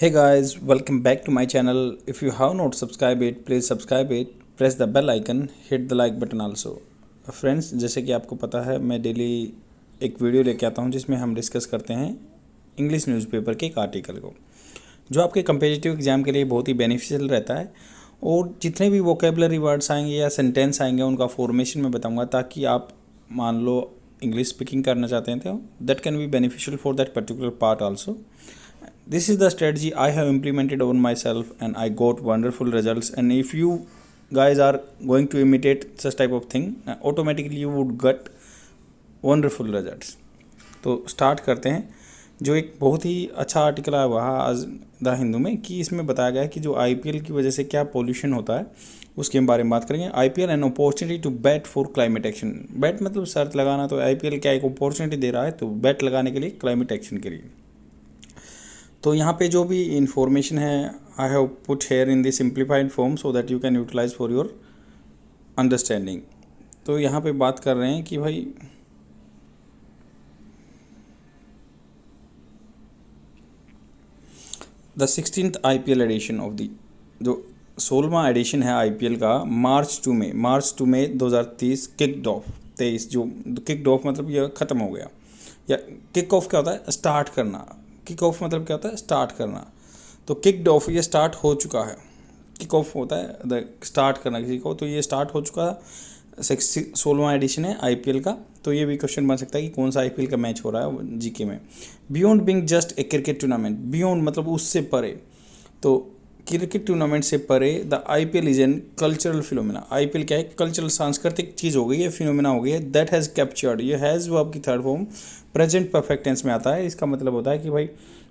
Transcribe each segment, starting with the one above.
Hey guys, welcome back to my channel. If you have not subscribed it, please subscribe it. Press the bell icon, hit the like button also. Friends, जैसे कि आपको पता है मैं daily एक video लेके आता हूँ जिसमें हम डिस्कस करते हैं इंग्लिश न्यूज़पेपर के एक आर्टिकल को, जो आपके कंपेटिटिव एग्जाम के लिए बहुत ही बेनिफिशियल रहता है। और जितने भी वोकेबलरी वर्ड्स आएंगे या सेंटेंस आएंगे उनका फॉर्मेशन मैं बताऊँगा, ताकि आप मान लो इंग्लिश स्पीकिंग करना चाहते हैं तो that can be beneficial for that particular part also. This is the strategy I have implemented on myself and I got wonderful results. And if you guys are going to imitate such type of thing, automatically you would get wonderful results. तो start करते हैं. जो एक बहुत ही अच्छा article आया हुआ है आज द हिंदू में, कि इसमें बताया गया है कि जो आईपीएल की वजह से क्या पोल्यूशन होता है उसके बारे में बात करेंगे. IPL an opportunity to bat for climate action. Bat मतलब शर्त लगाना, तो आईपीएल क्या एक अपॉर्चुनिटी दे रहा है तो बैट लगाने के लिए, क्लाइमेट एक्शन के लिए. तो यहाँ पे जो भी इंफॉर्मेशन है I have put here in the simplified form so that you can utilise for your understanding. तो यहाँ पे बात कर रहे हैं कि भाई the 16th IPL edition of the, जो 16वां एडिशन है आईपीएल का, March to May 2030 kicked off. 23 जो किक्ड ऑफ मतलब यह ख़त्म हो गया. या किक ऑफ क्या होता है? स्टार्ट करना. किक ऑफ मतलब क्या होता है? स्टार्ट करना. तो किक्ड ऑफ ये स्टार्ट हो चुका है. किक ऑफ होता है द स्टार्ट करना किसी को, तो ये स्टार्ट हो चुका है. 16वां एडिशन है आईपीएल का. तो ये भी क्वेश्चन बन सकता है कि कौन सा आईपीएल का मैच हो रहा है जीके में. Beyond being just a cricket tournament. Beyond मतलब उससे परे. तो क्रिकेट टूर्नामेंट से परे the IPL is an cultural phenomena. IPL क्या है? कल्चरल सांस्कृतिक चीज़ हो गई है, फिनोमेना हो गई है. That has captured. ये हैज़ वो आपकी third form present perfect tense में आता है. इसका मतलब होता है कि भाई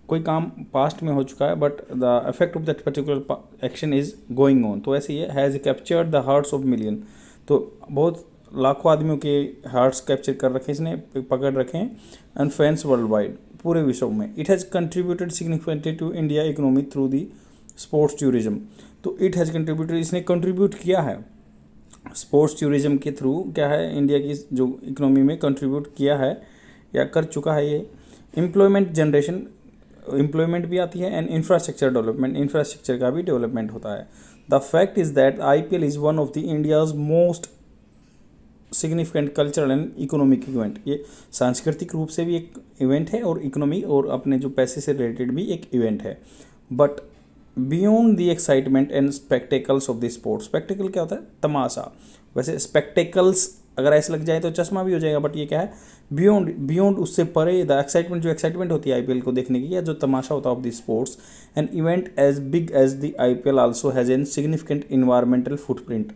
कोई काम पास्ट में हो चुका है but the effect of that particular action is going on. तो ऐसे he has captured the hearts of million. तो बहुत लाखों आदमियों के हार्ट्स कैप्चर कर रखे, इसने पकड़ रखे हैं. एंड फैंस वर्ल्ड वाइड, पूरे विश्व में. It has contributed significantly to India economy through the sports tourism. तो इट हैज़ कंट्रीब्यूटेड, इसने कंट्रीब्यूट किया है स्पोर्ट्स टूरिज्म के थ्रू. क्या है? इंडिया की जो इकोनॉमी में कंट्रीब्यूट किया है या कर चुका है ये. एम्प्लॉयमेंट जनरेशन, एम्प्लॉयमेंट भी आती है. एंड इंफ्रास्ट्रक्चर डेवलपमेंट, इंफ्रास्ट्रक्चर का भी डेवलपमेंट होता है. The fact is that IPL is one of the India's most significant cultural and economic event. ये सांस्कृतिक रूप से भी एक इवेंट है और इकोनॉमी और अपने जो पैसे से रिलेटेड भी एक इवेंट है. But beyond the excitement and spectacles of the sport. Spectacle क्या होता है? तमाशा. वैसे स्पेक्टेकल्स अगर ऐसे लग जाए तो चश्मा भी हो जाएगा, बट ये क्या है? बियॉन्ड उससे परे. द एक्साइटमेंट, जो एक्साइटमेंट होती है आईपीएल को देखने की, या जो तमाशा होता है of the sports. An event as big as the IPL also has an significant environmental footprint.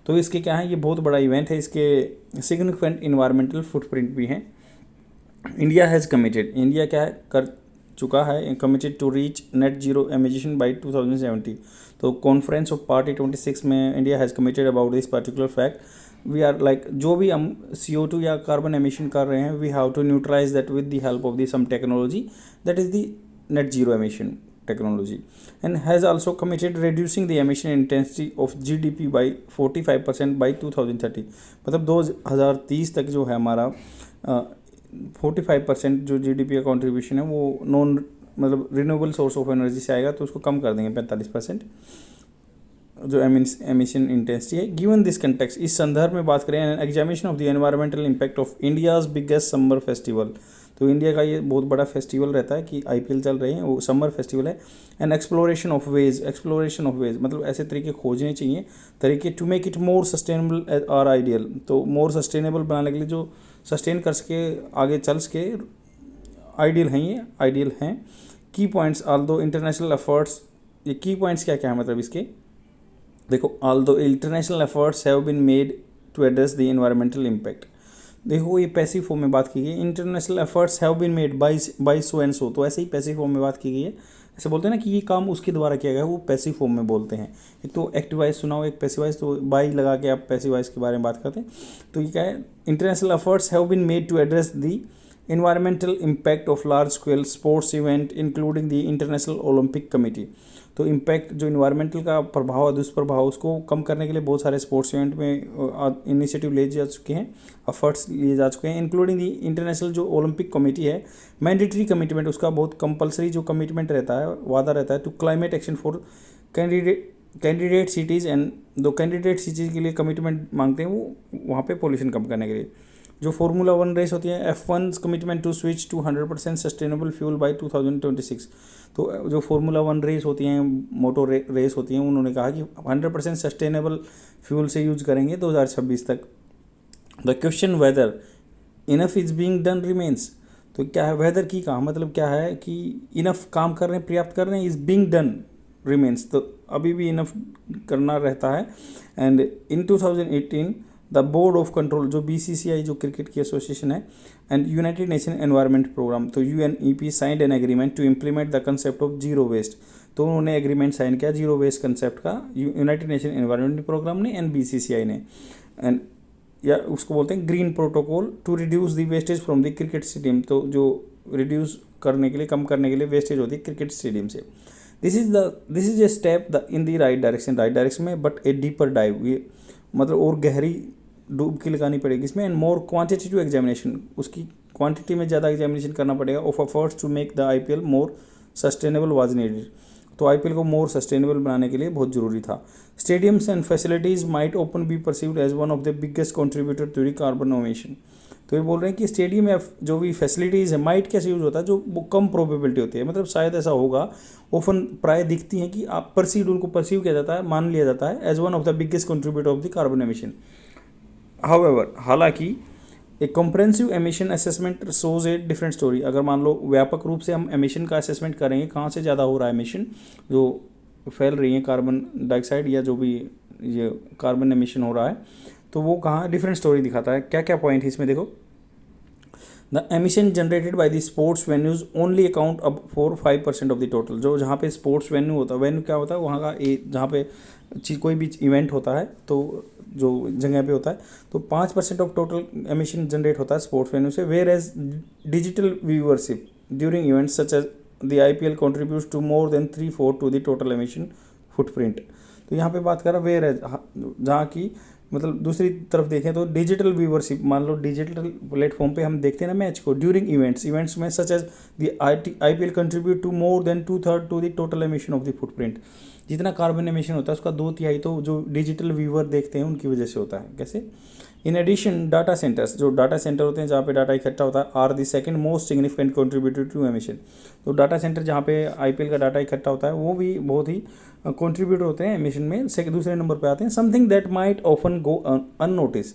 तो इसके क्या है? ये बहुत बड़ा इवेंट है, इसके सिग्निफिकेंट इन्वायरमेंटल फुटप्रिंट भी हैं. India has committed. इंडिया क्या है? कर चुका है committed to reach net zero emission by 2070. तो कॉन्फ्रेंस ऑफ पार्टी 26 में India has committed about this particular fact. We are like, जो भी हम CO2 या कार्बन एमिशन कर रहे हैं, we have to neutralise that with the help of the some technology, that is the net zero emission technology. And has also committed reducing the emission intensity of GDP by 45% by 2030. मतलब 2030 तक जो है हमारा 45% जो GDP का contribution है वो non मतलब रिन्यूएबल सोर्स ऑफ एनर्जी से आएगा, तो उसको कम कर देंगे 45% जो एमिशन इंटेंसिटी है. गिवन दिस कंटेक्स्ट, इस संदर्भ में बात करें, examination of the environmental impact of India's biggest summer festival. तो इंडिया का ये बहुत बड़ा फेस्टिवल रहता है कि आईपीएल चल रहे हैं, वो समर फेस्टिवल है. एंड एक्सप्लोरेशन ऑफ वेज मतलब ऐसे तरीके खोजने चाहिए, तरीके to make it more sustainable और आइडियल. तो मोर सस्टेनेबल बनाने के लिए, जो सस्टेन कर सके, आगे चल सके, आइडियल हैं, ये आइडियल हैं. की पॉइंट्स आल्दो इंटरनेशनल एफर्ट्स. ये की पॉइंट्स क्या क्या है मतलब इसके? देखो, although international efforts have been made to address the environmental impact. देखो, ये पैसिव फॉर्म में बात की गई. International efforts have been made by so and so. तो ऐसे ही पैसिव फॉर्म में बात की गई है. ऐसे बोलते हैं ना कि ये काम उसके द्वारा किया गया है, वो पैसिव फॉर्म में बोलते हैं. एक तो एक्टिव वॉइस सुना हो, एक पैसिव वॉइस. तो बाई लगा के आप पैसिव वॉइस के बारे में बात करते हैं. तो ये क्या है? International efforts have been made to address the environmental impact of large scale sports event including the international Olympic committee. तो इम्पैक्ट जो इन्वायरमेंटल का प्रभाव है, दुष्प्रभाव, उसको कम करने के लिए बहुत सारे स्पोर्ट्स इवेंट में इनिशिएटिव लिए जा चुके हैं, एफर्ट्स लिए जा चुके हैं, इंक्लूडिंग दी इंटरनेशनल जो ओलंपिक कमेटी है, मैंडेटरी कमिटमेंट, उसका बहुत कंपलसरी जो कमिटमेंट रहता है, वादा रहता है, to climate action for candidate cities and दो कैंडिडेट सिटीज़ के लिए कमिटमेंट मांगते हैं वो वहाँ पे पोल्यूशन कम करने के लिए। जो फार्मूला 1 रेस होती है, F1 commitment to switch to 100% sustainable fuel by 2026। तो जो फार्मूला 1 रेस होती हैं, मोटो रेस होती हैं, उन्होंने कहा कि 100% सस्टेनेबल फ्यूल से यूज करेंगे 2026 तक। The question whether enough is being done remains. तो क्या है वेदर की कहा मतलब क्या है कि इनफ काम कर रहे हैं, पर्याप्त कर रहे हैं, इज बीइंग डन रिमेन्स, तो अभी भी इनफ करना रहता है। And in 2018 the board of control, जो BCCI जो क्रिकेट की एसोसिएशन है, and united nation environment programme, तो UNEP signed an agreement to implement the concept of zero waste. तो उन्होंने एग्रीमेंट साइन किया जीरो वेस्ट कंसेप्ट का, यूनाइटेड नेशन एनवायरनमेंट प्रोग्राम ने एंड BCCI ने, एंड या उसको बोलते हैं green protocol to reduce the wastage from the cricket stadium. तो जो रिड्यूस करने के लिए, कम करने के लिए वेस्टेज होती है क्रिकेट स्टेडियम से। This is a step in the right direction में, बट ए डीपर डाइव, ये मतलब और गहरी डुबकी लगानी पड़ेगी इसमें, एंड मोर क्वांटिटेटिव एग्जामिनेशन, उसकी क्वांटिटी में ज़्यादा एग्जामिनेशन करना पड़ेगा, of efforts to make the IPL more sustainable was needed. तो IPL को मोर सस्टेनेबल बनाने के लिए बहुत ज़रूरी था। Stadiums and facilities might open be perceived as one of the biggest contributor to the carbon emission. तो ये बोल रहे हैं कि स्टेडियम या जो भी फैसिलिटीज़ है, माइट कैसे यूज होता है, जो वो कम प्रोबेबिलिटी होती है, मतलब शायद ऐसा होगा, ओपन प्राय दिखती हैं कि आप परसीव्ड, उनको परसीव किया जाता है, मान लिया जाता है as one of the biggest contributor of the carbon emission. However, हालांकि एक comprehensive emission assessment shows a different story. अगर मान लो व्यापक रूप से हम एमिशन का असेसमेंट करेंगे, कहाँ से ज़्यादा हो रहा है एमिशन, जो फैल रही है कार्बन डाइऑक्साइड या जो भी ये कार्बन एमिशन हो रहा है, तो वो कहाँ डिफरेंट स्टोरी दिखाता है। क्या क्या पॉइंट है इसमें देखो। The emission generated by the sports venues only account अब फॉर 5% ऑफ द टोटल। जो जहाँ पे स्पोर्ट्स वेन्यू होता है, वेन्यू क्या होता है, वहाँ का जहाँ पे कोई भी इवेंट होता है, तो जो जगह पे होता है, तो 5% ऑफ टोटल एमिशन जनरेट होता है स्पोर्ट्स वेन्यू से। Where as digital viewership during events such as the IPL contributes to more than 3/4 to the total emission footprint. तो यहाँ पे बात कर रहा वेयर एज, जहाँ की मतलब दूसरी तरफ देखें तो डिजिटल व्यूअरशिप, मान लो डिजिटल प्लेटफॉर्म पे हम देखते हैं ना मैच को, ड्यूरिंग इवेंट्स में such as the IPL contribute to more than 2/3 to the total emission of the footprint. जितना कार्बन एमिशन होता है उसका 2/3 तो जो डिजिटल व्यूअर देखते हैं उनकी वजह से होता है। कैसे? इन एडिशन डाटा सेंटर्स, जो डाटा सेंटर होते हैं जहाँ पे डाटा इकट्ठा होता है, are the second most significant contributor to emission. तो डाटा सेंटर जहाँ पे IPL का डाटा इकट्ठा होता है वो भी बहुत ही कंट्रीब्यूटर होते हैं एमिशन में, दूसरे नंबर पे आते हैं। Something that might often go unnoticed,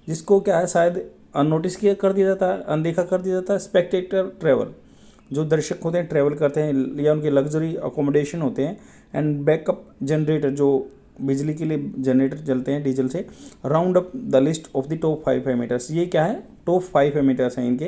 जिसको क्या है शायद अननोटिस किया कर दिया जाता है, अनदेखा कर दिया जाता है। स्पेक्टेटर ट्रेवल, जो दर्शक होते हैं ट्रैवल करते हैं या उनके लग्जरी अकोमोडेशन होते हैं। एंड बैकअप जनरेटर, जो बिजली के लिए जनरेटर चलते हैं डीजल से। Round up the list of the top 5 emitters, ये क्या है, टॉप 5 एमिटर्स हैं इनके,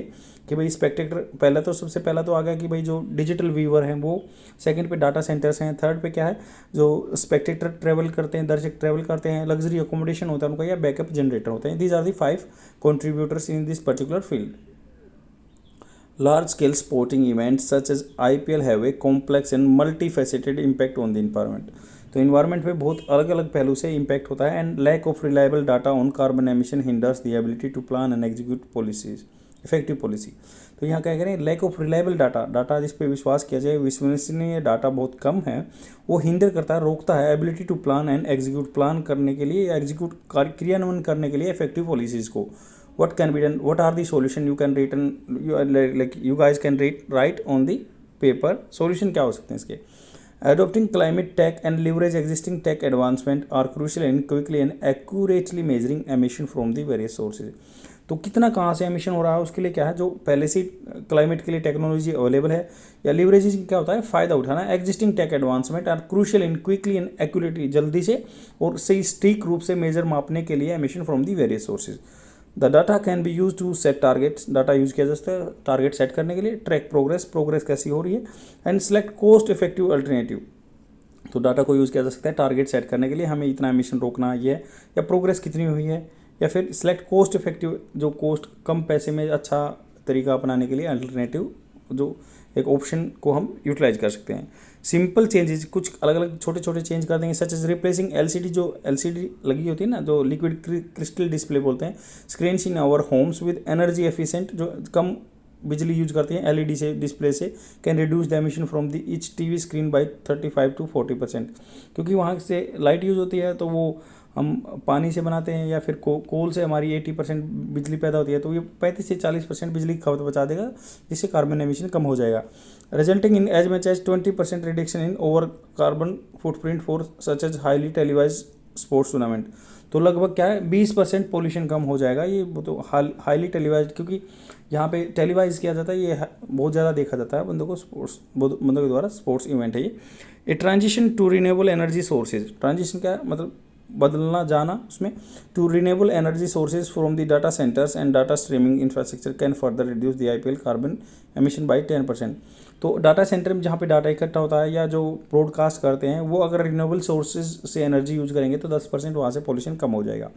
कि भाई स्पेक्टेटर पहला तो सबसे पहला तो आ गया कि भाई जो डिजिटल व्यूअर हैं वो, सेकंड पे डाटा सेंटर्स हैं, थर्ड पे क्या है जो स्पेक्टेटर ट्रैवल करते हैं, दर्शक ट्रैवल करते हैं, लग्जरी अकोमोडेशन होता है उनका, या बैकअप जनरेटर होते हैं। These are the 5 contributors in this particular field. Large scale sporting events such as IPL have a complex and multifaceted impact on the environment। तो इन्वायरमेंट पे बहुत अलग अलग पहलू से इम्पैक्ट होता है। And lack of reliable data on carbon emission hinders the ability to plan and execute policies effective policy. तो यहाँ क्या कह रहे हैं, लैक ऑफ रिलायबल डाटा जिस पे विश्वास किया जाए, विश्वसनीय डाटा बहुत कम है, वो हिंडर करता है, रोकता है ability to plan and execute, plan करने के लिए या एग्जीक्यूट क्रियान्वयन करने के लिए इफेक्टिव पॉलिसीज को। What can be done? What are the solution you can written? You guys can write on the paper. Solution क्या हो सकते हैं इसके? Adopting climate tech and leverage existing tech advancement are crucial in quickly and accurately measuring emission from the various sources। तो कितना कहाँ से emission हो रहा है उसके लिए क्या है, जो पहले से क्लाइमेट के लिए टेक्नोलॉजी अवेलेबल है, या लिवरेजिंग क्या होता है, फ़ायदा उठाना। Existing tech advancement are crucial in quickly and accurately, जल्दी से और सही स्ट्रिक्ट रूप से मेजर मापने के लिए emission from the various sources. The data can be use to set targets, data use किया जा सकता है टारगेट सेट करने के लिए। ट्रैक प्रोग्रेस कैसी हो रही है। And select cost effective alternative, तो डाटा को यूज़ किया जा सकता है टारगेट सेट करने के लिए, हमें इतना एमिशन रोकना है, या प्रोग्रेस कितनी हुई है, या फिर सिलेक्ट कॉस्ट इफेक्टिव, जो कॉस्ट कम पैसे में अच्छा तरीका अपनाने के लिए अल्टरनेटिव जो एक ऑप्शन को हम यूटिलाइज कर सकते हैं। सिंपल चेंजेस, कुछ अलग अलग छोटे छोटे चेंज कर देंगे, सच एज रिप्लेसिंग एलसीडी, जो एलसीडी लगी होती है ना, जो लिक्विड क्रिस्टल डिस्प्ले बोलते हैं, screen in our homes with energy efficient, जो कम बिजली यूज करती हैं एलईडी से, डिस्प्ले से, can reduce the emission from the each TV screen bye 35 to 40%। क्योंकि वहाँ से लाइट यूज होती है, तो वो हम पानी से बनाते हैं या फिर कोल से हमारी 80% बिजली पैदा होती है, तो ये 35 से 40% बिजली की खपत बचा देगा, जिससे कार्बन एमिशन कम हो जाएगा, resulting in as much as 20% reduction in over carbon footprint for such as highly televise sports tournament. तो लगभग क्या है 20% पोल्यूशन कम हो जाएगा। ये वो तो हाईली टेलीवाइज, क्योंकि यहाँ पे टेलीवाइज किया जाता है, ये बहुत ज़्यादा देखा जाता है बंदों को, बंदों के द्वारा स्पोर्ट्स इवेंट है ये। A transition to renewable energy sources, transition क्या है मतलब बदलना जाना उसमें, to renewable energy sources from the data centres and data streaming infrastructure can further reduce the IPL carbon emission by 10%। तो डाटा सेंटर में जहाँ पे डाटा इकट्ठा होता है या जो ब्रॉडकास्ट करते हैं, वो अगर रिन्यूएबल सोर्सेज से एनर्जी यूज करेंगे तो 10% वहाँ से पॉल्यूशन कम हो जाएगा।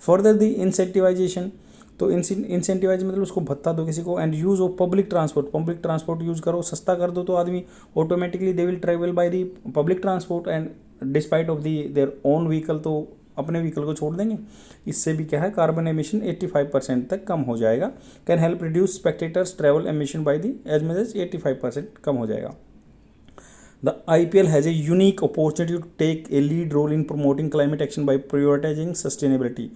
फर्दर द इंसेंटिवाइजेशन, तो इंसेंटिवाइज मतलब उसको भत्ता दो किसी को, and use of public transport use करो, सस्ता कर दो, तो आदमी automatically they will travel by the public transport and despite of the their own vehicle, तो अपने व्हीकल को छोड़ देंगे। इससे भी क्या है कार्बन एमिशन 85% तक कम हो जाएगा। Can help reduce spectators travel emission by the as much as 85% कम हो जाएगा। The IPL has a unique opportunity to take a lead role in promoting climate action by prioritizing sustainability।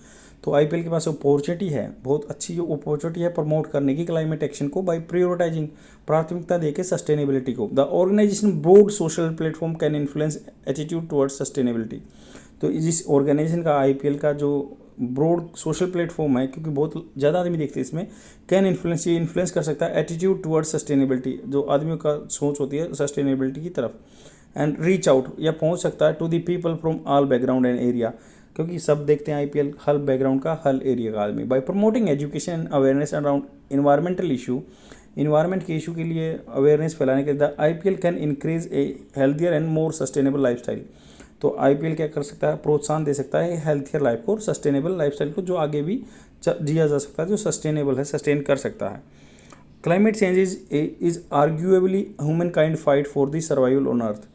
तो IPL के पास opportunity है, बहुत अच्छी जो opportunity है प्रमोट करने की क्लाइमेट एक्शन को, बाय प्रायोरिटाइजिंग, प्राथमिकता देके सस्टेनेबिलिटी को। The organisation broad social platform can influence attitude towards sustainability. तो जिस ऑर्गेनाइजेशन का IPL का जो ब्रॉड सोशल प्लेटफॉर्म है, क्योंकि बहुत ज़्यादा आदमी देखते हैं इसमें, कैन इन्फ्लुएंस, ये इन्फ्लुएंस कर सकता है एटीट्यूड टुवर्ड्स सस्टेनेबिलिटी, जो आदमियों का सोच होती है सस्टेनेबिलिटी की तरफ, एंड रीच आउट, या पहुंच सकता है to the people from all background and area, क्योंकि सब देखते हैं IPL, हर बैकग्राउंड का, हर एरिया का आदमी। Bye promoting education and awareness around environmental issue, environment के इशू के लिए अवेयरनेस फैलाने के लिए IPL can increase A healthier and more sustainable lifestyle. तो IPL क्या कर सकता है, प्रोत्साहन दे सकता है हेल्थियर लाइफ को और सस्टेनेबल लाइफस्टाइल को, जो आगे भी जिया जा सकता है, जो सस्टेनेबल है, सस्टेन कर सकता है। Climate change is arguably human kind fight for the survival on earth.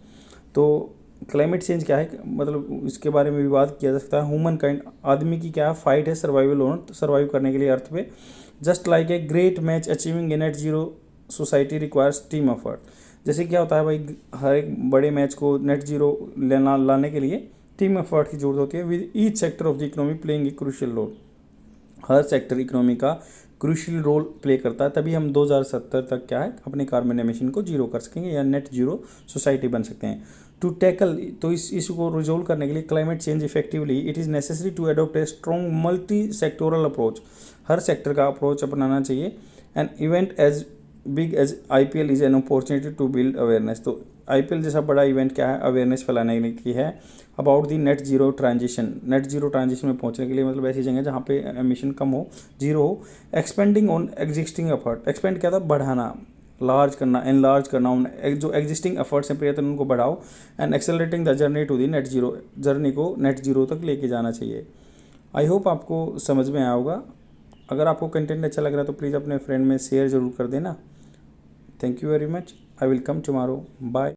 तो क्लाइमेट चेंज क्या है, मतलब इसके बारे में भी बात किया जा सकता है। ह्यूमन काइंड, आदमी की क्या फाइट है सर्वाइवल ऑन, सर्वाइव करने के लिए अर्थ पे। Just like a great match achieving A net zero society requires team effort. जैसे क्या होता है भाई, हर एक बड़े मैच को नेट जीरो लाने के लिए टीम एफर्ट की जरूरत होती है, with each sector of the economy playing a crucial role. हर सेक्टर इकोनॉमी का क्रूशियल रोल प्ले करता है, तभी हम 2070 तक क्या है अपने कार्बन एमिशन को जीरो कर सकेंगे या नेट जीरो सोसाइटी बन सकते हैं। टू टैकल, तो इस इशू को रिजोल्व करने के लिए climate change effectively, it is necessary to adopt a strong multi sectoral approach. हर सेक्टर का अप्रोच अपनाना चाहिए। And event as big as IPL is an opportunity to build awareness. तो IPL जैसा बड़ा इवेंट क्या है, अवेयरनेस फैलाने की है about the net zero transition. Net zero transition में पहुंचने के लिए मतलब ऐसी जगह जहाँ पे एमिशन कम हो, जीरो हो। Expanding on existing effort, expand क्या था, बढ़ाना, लार्ज करना, एनलार्ज करना, उन जो एग्जिस्टिंग एफर्ट्स हैं प्रयत्न उनको बढ़ाओ। And accelerating the journey to the net zero, journey को नेट जीरो तक लेके जाना चाहिए। आई होप आपको समझ में आया होगा। अगर आपको कंटेंट अच्छा लग रहा है तो प्लीज़ अपने फ्रेंड में शेयर ज़रूर कर देना। Thank you very much. I will come tomorrow. Bye.